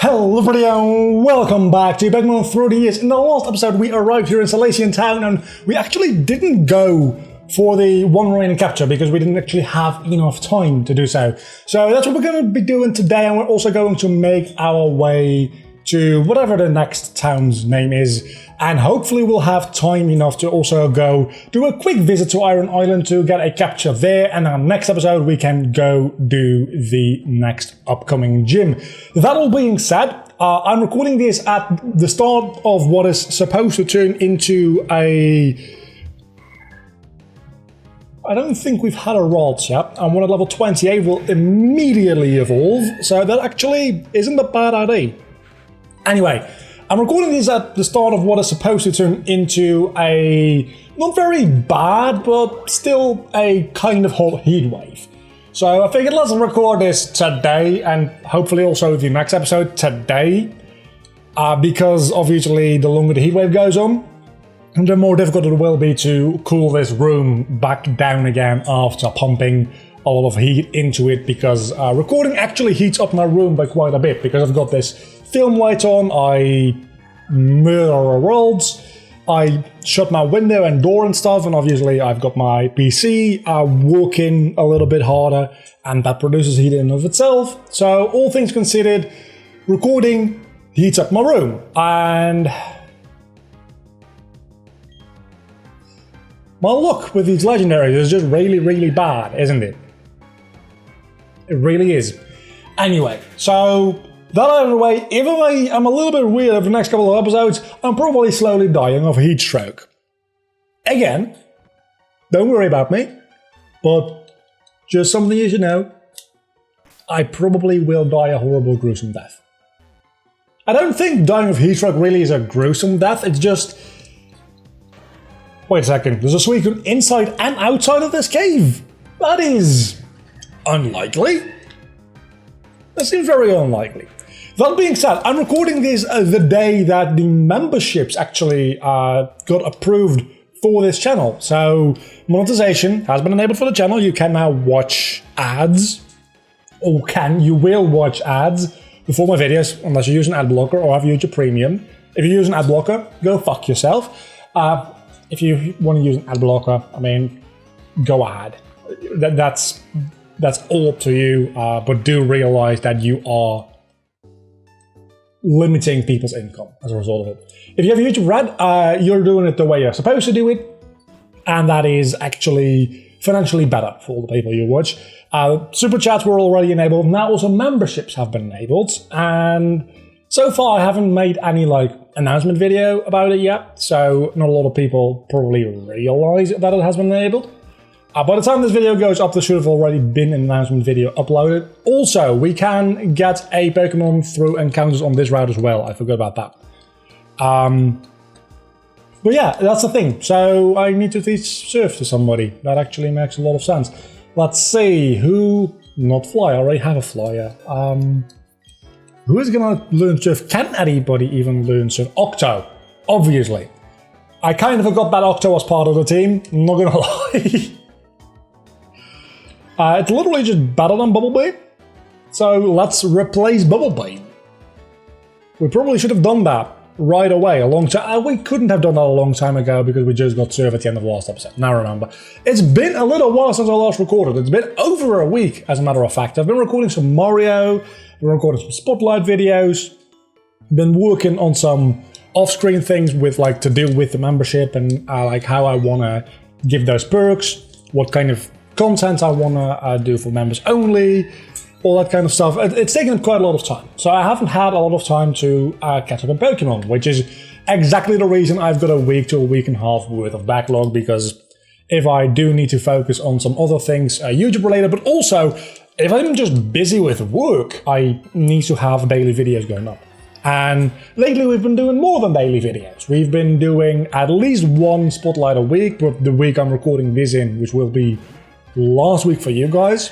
Hello everybody and welcome back to Pokemon through the years. In the last episode we arrived here in Salesian Town and we actually didn't go for the one rain capture because we didn't actually have enough time to do so. So that's what we're going to be doing today, and we're also going to make our way to whatever the next town's name is, and hopefully we'll have time enough to also go do a quick visit to Iron Island to get a capture there, and our next episode we can go do the next upcoming gym. That all being said, I'm recording this at the start of what is supposed to turn into a... I don't think we've had a Ralts yet, and one at level 28 will immediately evolve, so that actually isn't a bad idea. Anyway, I'm recording this at the start of what is supposed to turn into a not very bad, but still a kind of hot heat wave. So I figured let's record this today, and hopefully also the next episode today, because obviously the longer the heat wave goes on, the more difficult it will be to cool this room back down again after pumping a lot of heat into it, because recording actually heats up my room by quite a bit, because I've got this film light on, I murder worlds, I shut my window and door and stuff, and obviously I've got my PC working a little bit harder, and that produces heat in and of itself. So all things considered, recording heats up my room, and my luck with these legendaries is just really bad, isn't it? It really is. Anyway, so that out of the way, even though I'm a little bit weird over the next couple of episodes, I'm probably slowly dying of heat stroke. Again, don't worry about me, but just something you should know, I probably will die a horrible, gruesome death. I don't think dying of heat stroke really is a gruesome death, it's just... Wait a second, there's a Suicune inside and outside of this cave! That is... unlikely? That seems very unlikely. That being said, I'm recording this the day that the memberships actually got approved for this channel. So monetization has been enabled for the channel. You can now watch ads, or you will watch ads before my videos, unless you use an ad blocker or have YouTube Premium. If you use an ad blocker, go fuck yourself. If you want to use an ad blocker, I mean, go ahead. That's all up to you, but do realize that you are limiting people's income as a result of it. If you have YouTube Red, you're doing it the way you're supposed to do it, and that is actually financially better for all the people you watch. Super chats were already enabled, now also memberships have been enabled, and so far I haven't made any announcement video about it yet, so not a lot of people probably realize that it has been enabled. By the time this video goes up, there should have already been an announcement video uploaded. Also, we can get a Pokemon through encounters on this route as well. I forgot about that. But yeah, that's the thing. So I need to teach Surf to somebody. That actually makes a lot of sense. Let's see, who... Not Fly, I already have a Flyer. Who is gonna learn Surf? Can anybody even learn Surf? Octo, obviously. I kind of forgot that Octo was part of the team, I'm not gonna lie. It's literally just better than Bubblebee, so let's replace Bubblebee. We probably should have done that right away, a long time. We couldn't have done that a long time ago because we just got Surf at the end of the last episode. Now remember, it's been a little while since I last recorded. It's been over a week, as a matter of fact. I've been recording some Mario, I've been recording some Spotlight videos, been working on some off-screen things with to deal with the membership and how I want to give those perks, what kind of content I want to do for members only, all that kind of stuff. It's taken quite a lot of time. So I haven't had a lot of time to catch up on Pokemon, which is exactly the reason I've got a week to a week and a half worth of backlog, because if I do need to focus on some other things YouTube related, but also if I'm just busy with work, I need to have daily videos going up. And lately we've been doing more than daily videos. We've been doing at least one Spotlight a week, but the week I'm recording this in, which will be last week for you guys,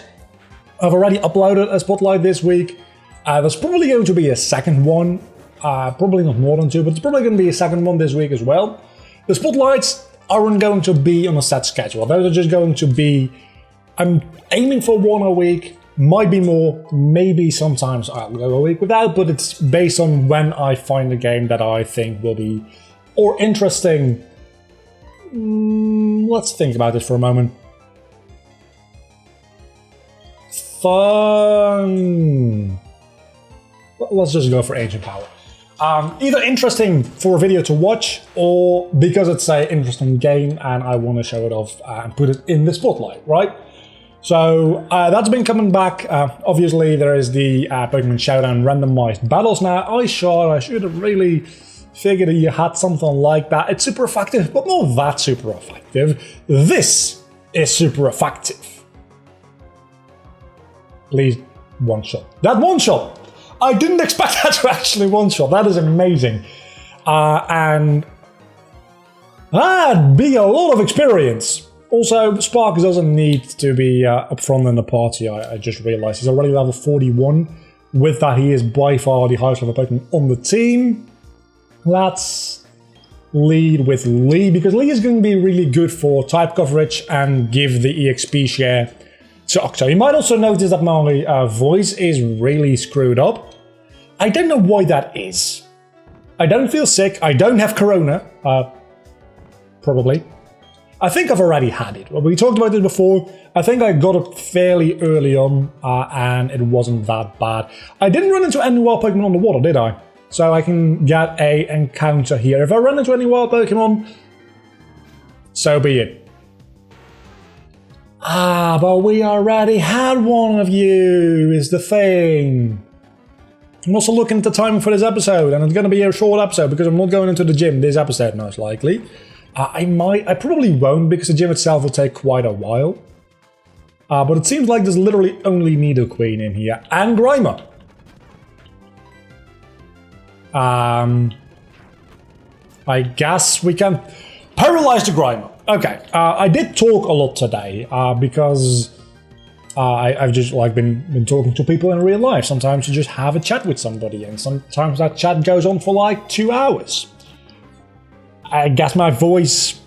I've already uploaded a Spotlight this week. There's probably going to be a second one, probably not more than two, but it's probably going to be a second one this week as well. The Spotlights aren't going to be on a set schedule. Those are just going to be, I'm aiming for one a week, Might be more, maybe sometimes I'll go a week without, but it's based on when I find a game that I think will be or interesting. Let's think about this for a moment. Fun. Let's just go for Ancient Power. Either interesting for a video to watch, or because it's an interesting game and I want to show it off and put it in the spotlight, right? So that's been coming back. Obviously, there is the Pokemon Showdown randomized battles now. I should have really figured that you had something like that. It's super effective, but not that super effective. This is super effective. Please, one shot. That one shot! I didn't expect that to actually one shot. That is amazing. And that'd be a lot of experience. Also, Spark doesn't need to be up front in the party, I just realized. He's already level 41. With that, he is by far the highest level Pokemon on the team. Let's lead with Lee, because Lee is going to be really good for type coverage and give the EXP share to Octo. You might also notice that my voice is really screwed up. I don't know why that is. I don't feel sick. I don't have corona. Probably. I think I've already had it. We talked about it before. I think I got it fairly early on, and it wasn't that bad. I didn't run into any wild Pokemon on the water, did I? So I can get an encounter here. If I run into any wild Pokemon, so be it. But we already had one of you, is the thing. I'm also looking at the timing for this episode, and it's going to be a short episode because I'm not going into the gym this episode, most likely. I probably won't, because the gym itself will take quite a while. But it seems like there's literally only Nidoqueen in here, and Grimer. I guess we can paralyze the Grimer. Okay, I did talk a lot today, because I've just been talking to people in real life. Sometimes you just have a chat with somebody, and sometimes that chat goes on for like 2 hours. I guess my voice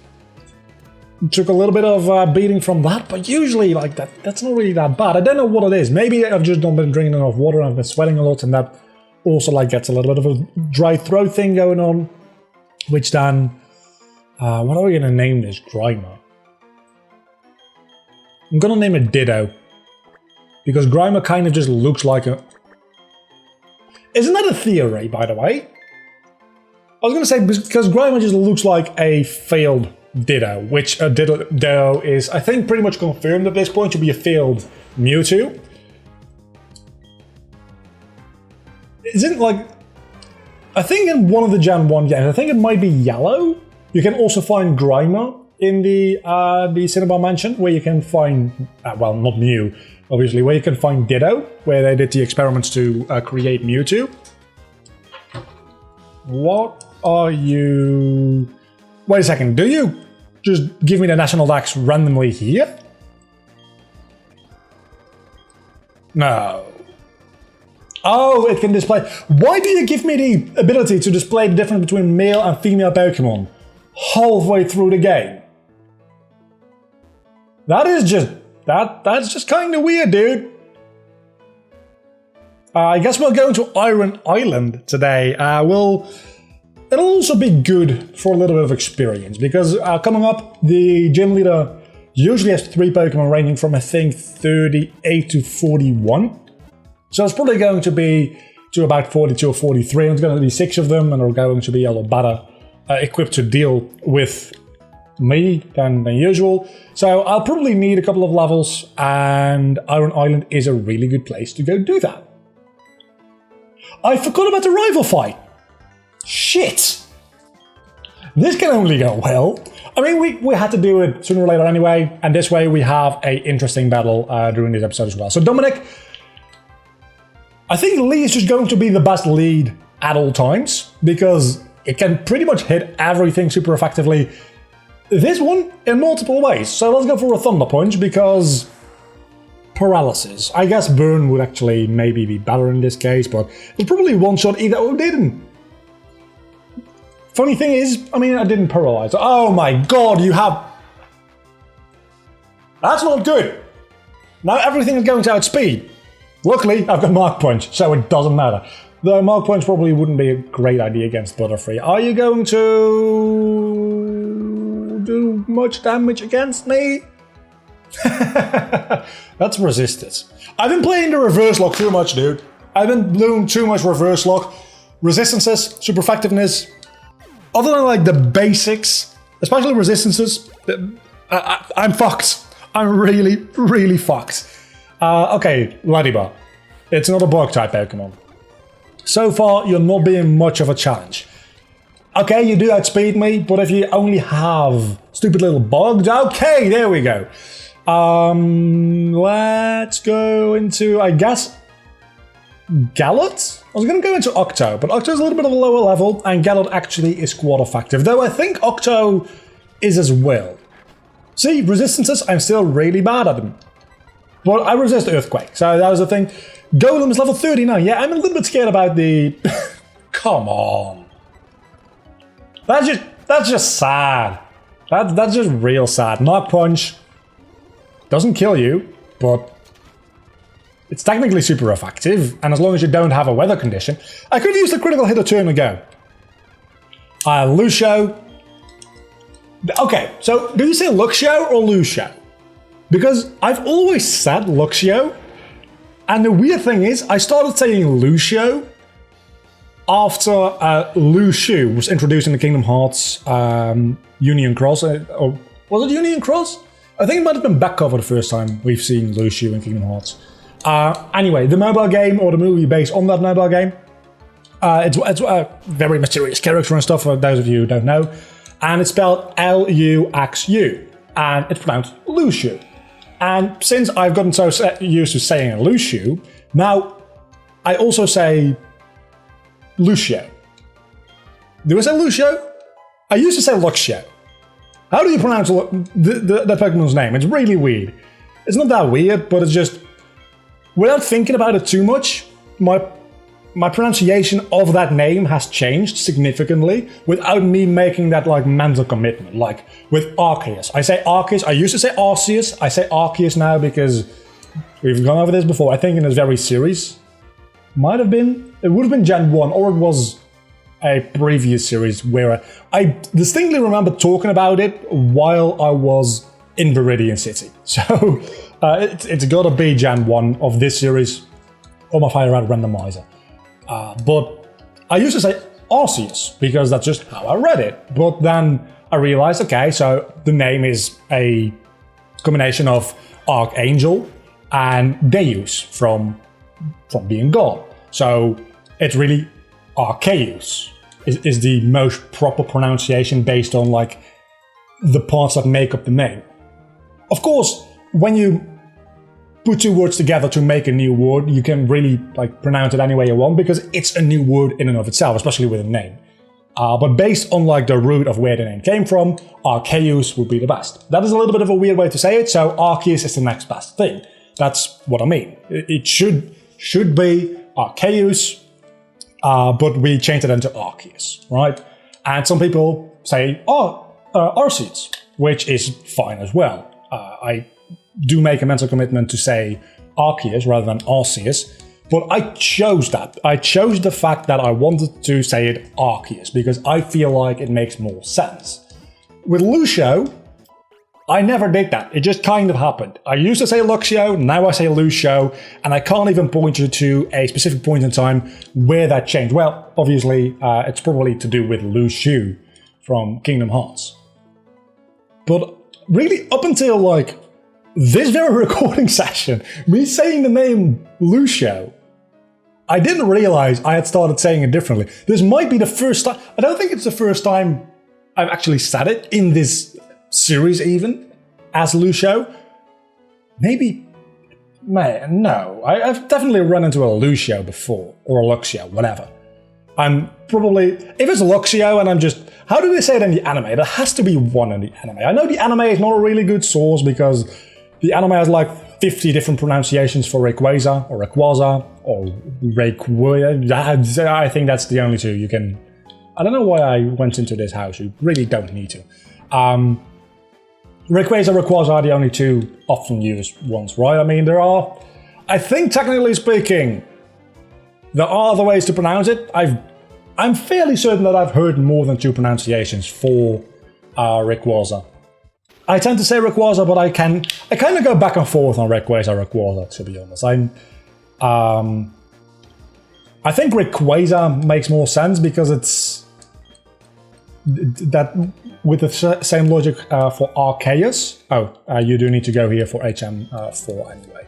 took a little bit of beating from that, but usually that's not really that bad. I don't know what it is. Maybe I've just not been drinking enough water and I've been sweating a lot, and that also gets a little bit of a dry throat thing going on. Which then, what are we gonna name this Grimer? I'm gonna name it Ditto, because Grimer kind of just looks like a... Isn't that a theory, by the way? I was going to say, because Grimer just looks like a failed Ditto, which a Ditto is, I think, pretty much confirmed at this point to be a failed Mewtwo. Isn't I think in one of the Gen 1 games, I think it might be Yellow, you can also find Grimer in the Cinnabar Mansion, where you can find, well, not Mew, obviously, where you can find Ditto, where they did the experiments to create Mewtwo. What are you... Wait a second, do you just give me the National Dex randomly here? No. Oh, it can display... Why do you give me the ability to display the difference between male and female Pokemon halfway through the game? That is just... That's just kind of weird, dude. I guess we're going to Iron Island today. It'll also be good for a little bit of experience, because coming up, the gym leader usually has 3 Pokemon ranging from, I think, 38 to 41. So it's probably going to be to about 42 or 43, and it's going to be 6 of them, and they're going to be a lot better equipped to deal with me than usual. So I'll probably need a couple of levels, and Iron Island is a really good place to go do that. I forgot about the rival fight. Shit. This can only go well. I mean, we had to do it sooner or later anyway, and this way we have an interesting battle during this episode as well. So Dominic, I think Lee is just going to be the best lead at all times, because it can pretty much hit everything super effectively. This one in multiple ways. So let's go for a Thunder Punch, because paralysis. I guess Burn would actually maybe be better in this case, but it's probably one shot either or didn't. Funny thing is, I mean, I didn't paralyze. Oh my god, you have... That's not good. Now everything is going to outspeed. Luckily, I've got Mark Punch, so it doesn't matter. Though Mark Punch probably wouldn't be a great idea against Butterfree. Are you going to do much damage against me? That's resistance. I've been playing the reverse lock too much, dude. I've been doing too much reverse lock. Resistances, super effectiveness. Other than like the basics, especially resistances, I'm fucked. I'm really, really fucked. Okay, Ladybug. It's another bug type Pokemon. So far, you're not being much of a challenge. Okay, you do outspeed me, but if you only have stupid little bugs, okay, there we go. Let's go into, I guess, Galot? I was going to go into Octo, but Octo is a little bit of a lower level, and Galot actually is quite effective, though I think Octo is as well. See, resistances, I'm still really bad at them. But I resist Earthquake, so that was the thing. Golem is level 39. Yeah, I'm a little bit scared about the... Come on. That's just sad. That's just real sad. Mark Punch doesn't kill you, but it's technically super effective, and as long as you don't have a weather condition, I could have used a critical hit a turn ago. Lucio. Okay, so do you say Luxio or Lucio? Because I've always said Luxio, and the weird thing is, I started saying Lucio after Lucio was introduced in the Kingdom Hearts Union Cross. Or was it Union Cross? I think it might have been back cover the first time we've seen Lucio in Kingdom Hearts. Anyway, the mobile game, or the movie based on that mobile game, it's a very mysterious character and stuff, for those of you who don't know. And it's spelled L-U-X-U, and it's pronounced Lucio. And since I've gotten so used to saying Lucio, now I also say Lucio. Do I say Lucio? I used to say Luxio. How do you pronounce that Pokemon's name? It's really weird. It's not that weird, but it's just... Without thinking about it too much, my pronunciation of that name has changed significantly without me making that like mental commitment. Like with Acreus. I say Acreus. I used to say Arceus. I say Acreus now because we've gone over this before. I think in this very series. Might have been. It would have been Gen 1 or it was a previous series where I distinctly remember talking about it while I was in Viridian City. So it's gotta be Gen 1 of this series or my Fire Red Randomizer. But I used to say Arceus because that's just how I read it. But then I realized, okay, so the name is a combination of Archangel and Deus from being God. So it's really Arceus is the most proper pronunciation based on like the parts that make up the name. Of course, when you put two words together to make a new word, you can really like pronounce it any way you want because it's a new word in and of itself, especially with a name. But based on like the root of where the name came from, Arceus would be the best. That is a little bit of a weird way to say it, so Arceus is the next best thing. That's what I mean. It should be Arceus, but we changed it into Arceus, right? And some people say, Arceus, which is fine as well. I do make a mental commitment to say Arceus rather than Arceus, but I chose that. I chose the fact that I wanted to say it Arceus because I feel like it makes more sense. With Lucio, I never did that. It just kind of happened. I used to say Luxio, now I say Lucio, and I can't even point you to a specific point in time where that changed. Well, obviously, it's probably to do with Lucio from Kingdom Hearts. But really, up until like this very recording session, me saying the name Lucio, I didn't realize I had started saying it differently. This might be the first time, I don't think it's the first time I've actually said it in this series even, as Lucio. Maybe, man, no. I've definitely run into a Lucio before, or a Luxio, whatever. I'm probably, if it's Luxio and I'm just, how do they say it in the anime? There has to be one in the anime. I know the anime is not a really good source because the anime has like 50 different pronunciations for Rayquaza, or Rayquaza, or Rayquaza. I think that's the only two you can... I don't know why I went into this house, you really don't need to. Rayquaza, Rayquaza are the only two often used ones, right? I mean, there are I think technically speaking, there are other ways to pronounce it. I'm fairly certain that I've heard more than 2 pronunciations for Rayquaza. I tend to say Rayquaza, but I kind of go back and forth on Rayquaza, to be honest. I think Rayquaza makes more sense because it's that with the same logic for Acreus. You do need to go here for HM4 anyway.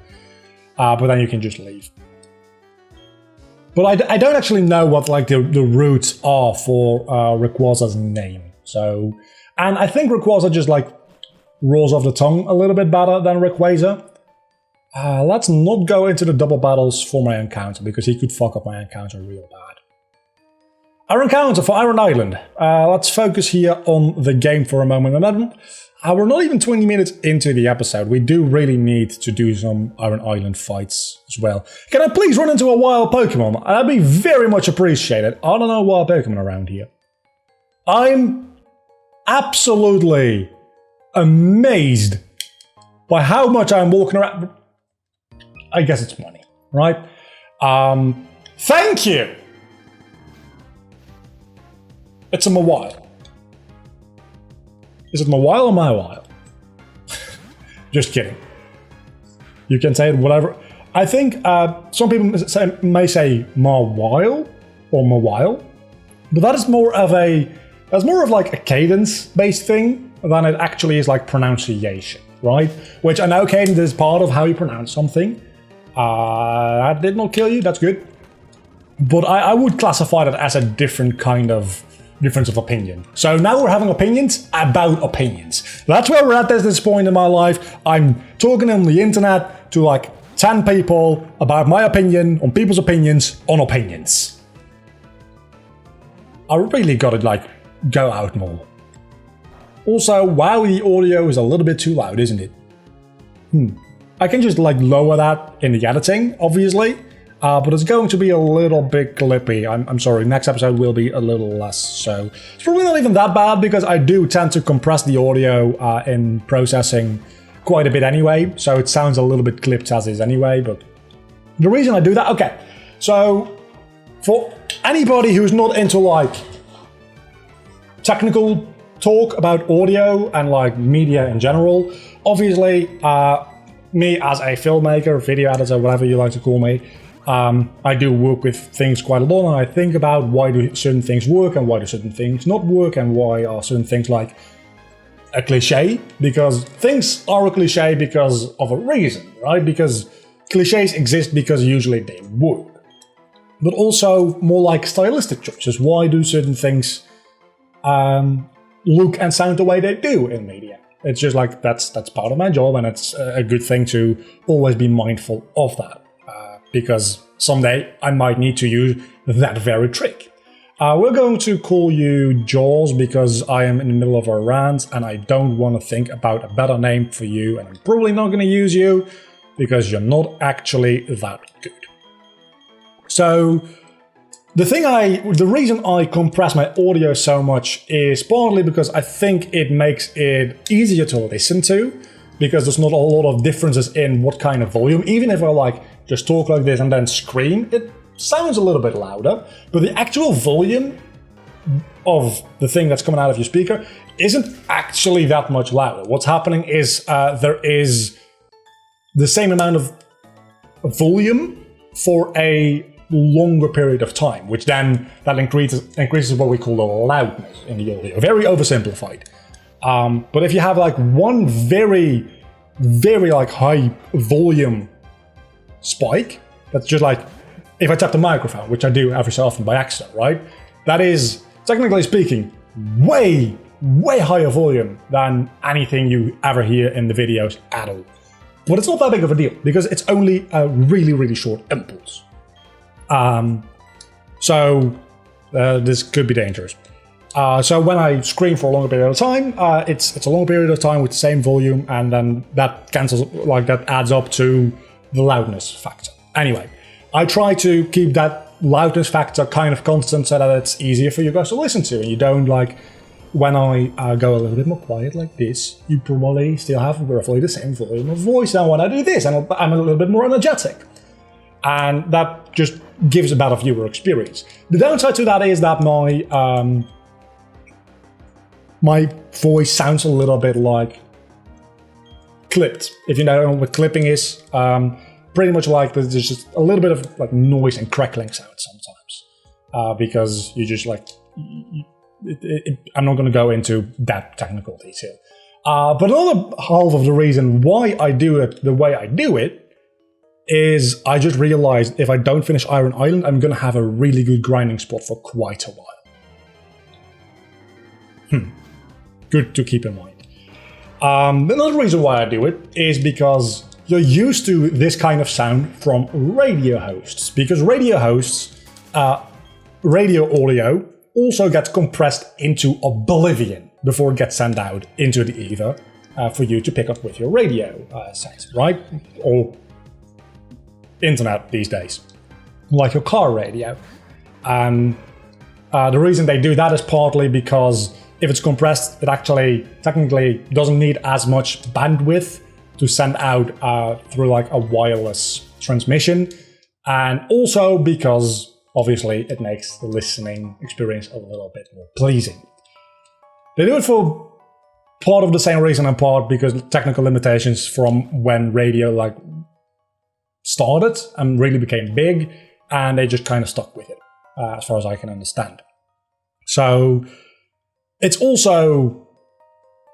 But then you can just leave. But I don't actually know what like the roots are for Rayquaza's name. So, and I think Rayquaza just like rolls off the tongue a little bit better than Rayquaza. Let's not go into the double battles for my encounter, because he could fuck up my encounter real bad. Our encounter for Iron Island. Let's focus here on the game for a moment. And then, we're not even 20 minutes into the episode. We do really need to do some Iron Island fights as well. Can I please run into a wild Pokemon? That'd be very much appreciated. I don't know wild Pokemon around here. I'm absolutely amazed by how much I'm walking around. I guess it's money, right? Thank you! It's a Mawile. Is it Mawile or Mawile? Just kidding. You can say it whatever. I think some people may say Mawile or Mawile, but that is more of like a cadence-based thing than it actually is like pronunciation, right? Which I know cadence is part of how you pronounce something. That did not kill you, that's good. But I would classify that as a different kind of difference of opinion. So now we're having opinions about opinions. That's where we're at this point in my life. I'm talking on the internet to like 10 people about my opinion on people's opinions on opinions. I really gotta like go out more. Also, wow, the audio is a little bit too loud, isn't it? I can just like lower that in the editing, obviously. But it's going to be a little bit clippy. I'm sorry, next episode will be a little less so. It's probably not even that bad because I do tend to compress the audio in processing quite a bit anyway, so it sounds a little bit clipped as is anyway, but the reason I do that, okay, so for anybody who's not into like technical talk about audio and like media in general, obviously me as a filmmaker, video editor, whatever you like to call me, I do work with things quite a lot, and I think about why do certain things work and why do certain things not work, and why are certain things like a cliche, because things are a cliche because of a reason, right? Because cliches exist because usually they work. But also more like stylistic choices. Why do certain things look and sound the way they do in media? It's just like that's part of my job, and it's a good thing to always be mindful of that. Because someday I might need to use that very trick. We're going to call you Jaws because I am in the middle of a rant and I don't want to think about a better name for you, and I'm probably not going to use you because you're not actually that good. So the reason I compress my audio so much is partly because I think it makes it easier to listen to, because there's not a lot of differences in what kind of volume. Even if I like just talk like this and then scream, it sounds a little bit louder, but the actual volume of the thing that's coming out of your speaker isn't actually that much louder. What's happening is there is the same amount of volume for a longer period of time, which then that increases what we call the loudness in the audio. Very oversimplified. But if you have like one very, very like high volume spike, that's just like if I tap the microphone, which I do every so often by accident, right? That is, technically speaking, way, way higher volume than anything you ever hear in the videos at all. But it's not that big of a deal because it's only a really, really short impulse. So this could be dangerous. So when I scream for a longer period of time, it's a long period of time with the same volume, and then that cancels, like that adds up to the loudness factor. Anyway, I try to keep that loudness factor kind of constant so that it's easier for you guys to listen to, and you don't like, when I go a little bit more quiet like this, you probably still have roughly the same volume of voice than when I do this, and I'm a little bit more energetic. and that just gives a better viewer experience. The downside to that is that my voice sounds a little bit like clipped. If you know what clipping is, pretty much like there's just a little bit of like noise and crackling sound sometimes, because you just like I'm not going to go into that technical detail. But another half of the reason why I do it the way I do it is I just realized if I don't finish Iron Island, I'm going to have a really good grinding spot for quite a while. Good to keep in mind. Another reason why I do it is because you're used to this kind of sound from radio hosts, because radio hosts, radio audio also gets compressed into oblivion before it gets sent out into the ether for you to pick up with your radio set, right? Or internet these days, like your car radio. The reason they do that is partly because if it's compressed, it actually technically doesn't need as much bandwidth to send out through like a wireless transmission, and also because obviously it makes the listening experience a little bit more pleasing. They do it for part of the same reason and part because technical limitations from when radio like started and really became big, and they just kind of stuck with it, as far as I can understand. So it's also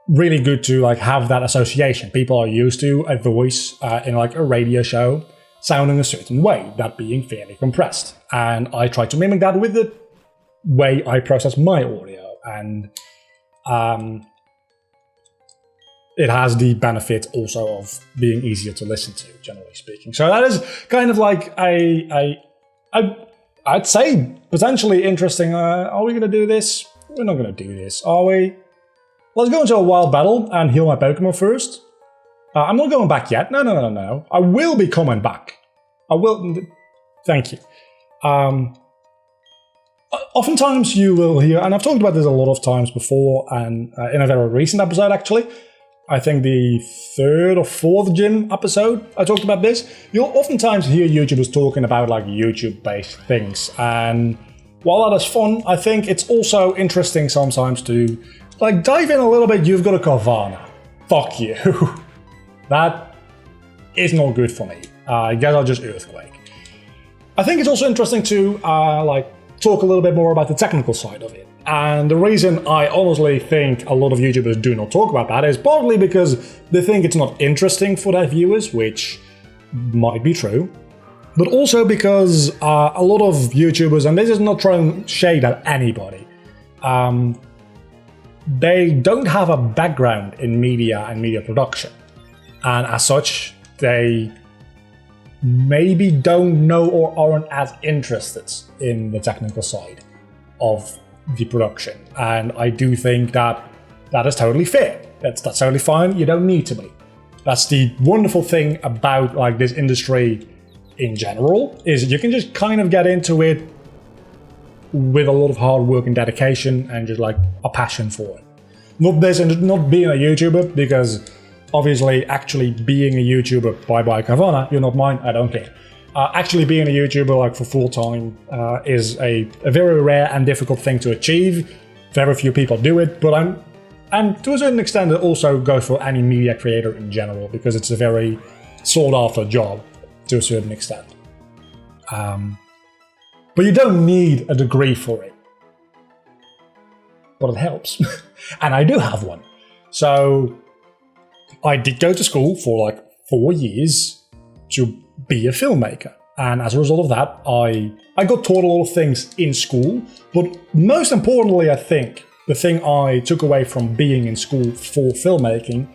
really good to like have that association. People are used to a voice in like a radio show sounding a certain way, that being fairly compressed. And I try to mimic that with the way I process my audio. And it has the benefit also of being easier to listen to, generally speaking. So that is kind of like I'd say potentially interesting. Are we going to do this? We're not going to do this, are we? Let's go into a wild battle and heal my Pokemon first. I'm not going back yet. No. I will be coming back. I will. Thank you. Oftentimes you will hear, and I've talked about this a lot of times before, and in a very recent episode actually, I think the 3rd or 4th gym episode, I talked about this. You'll oftentimes hear YouTubers talking about like YouTube-based things, and while that is fun, I think it's also interesting sometimes to like dive in a little bit. You've got a Carvana. Fuck you. That is not good for me. I guess I'll just Earthquake. I think it's also interesting to like talk a little bit more about the technical side of it. And the reason I honestly think a lot of YouTubers do not talk about that is partly because they think it's not interesting for their viewers, which might be true. But also because a lot of YouTubers, and this is not throwing shade at anybody, they don't have a background in media and media production. And as such, they maybe don't know or aren't as interested in the technical side of the production. And I do think that that is totally fair. That's totally fine. You don't need to be. That's the wonderful thing about like this industry in general, is you can just kind of get into it with a lot of hard work and dedication and just like a passion for it. Not being a YouTuber, because obviously actually being a YouTuber, bye Carvana, you're not mine, I don't care. Actually being a YouTuber like for full time is a very rare and difficult thing to achieve. Very few people do it, but and to a certain extent it also goes for any media creator in general, because it's a very sought after job to a certain extent. But you don't need a degree for it. But it helps. And I do have one. So I did go to school for like 4 years to be a filmmaker. And as a result of that, I got taught a lot of things in school. But most importantly, I think the thing I took away from being in school for filmmaking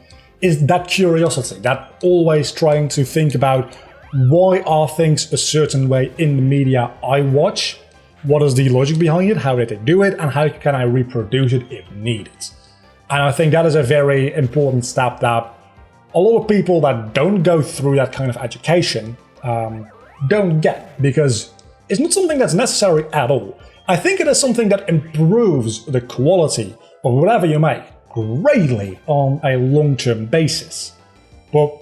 is that curiosity, that always trying to think about why are things a certain way in the media I watch? What is the logic behind it? How did they do it? And how can I reproduce it if needed? And I think that is a very important step that a lot of people that don't go through that kind of education don't get, because it's not something that's necessary at all. I think it is something that improves the quality of whatever you make greatly on a long-term basis. But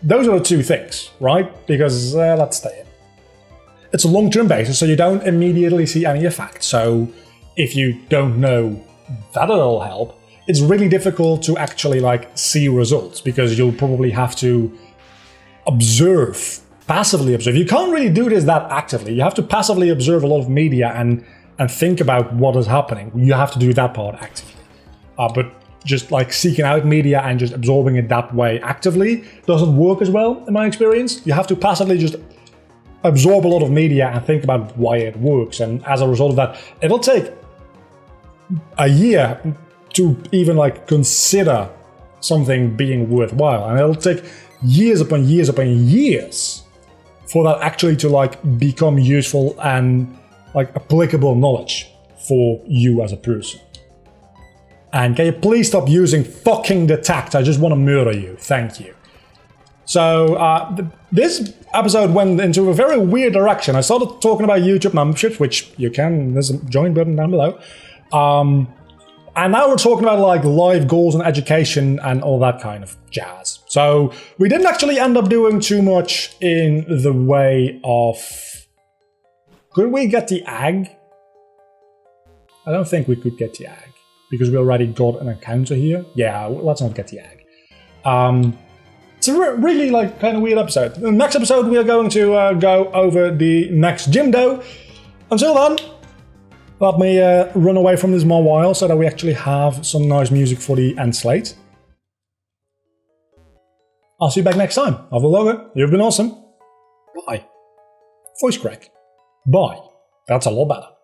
those are the two things, right? Because let's stay in. it's a long-term basis, so you don't immediately see any effect. So if you don't know that it'll help, it's really difficult to actually like see results, because you'll probably have to observe, passively observe. You can't really do this that actively. You have to passively observe a lot of media and think about what is happening. You have to do that part actively. But just like seeking out media and just absorbing it that way actively doesn't work as well, in my experience. You have to passively just absorb a lot of media and think about why it works. And as a result of that, it'll take a year to even like consider something being worthwhile. And it'll take years upon years upon years for that actually to like become useful and like applicable knowledge for you as a person. And can you please stop using fucking detect? I just want to murder you. Thank you. So this episode went into a very weird direction. I started talking about YouTube memberships, which you can, there's a join button down below. And now we're talking about like life goals and education and all that kind of jazz. So we didn't actually end up doing too much in the way of... Could we get the egg? I don't think we could get the egg, because we already got an encounter here. Yeah, let's not get the egg. It's a really like kind of weird episode. In the next episode we are going to go over the next gym dough. Until then, let me run away from this more while so that we actually have some nice music for the end slate. I'll see you back next time. Have a logo. You've been awesome. Bye. Voice crack. Bye. That's a lot better.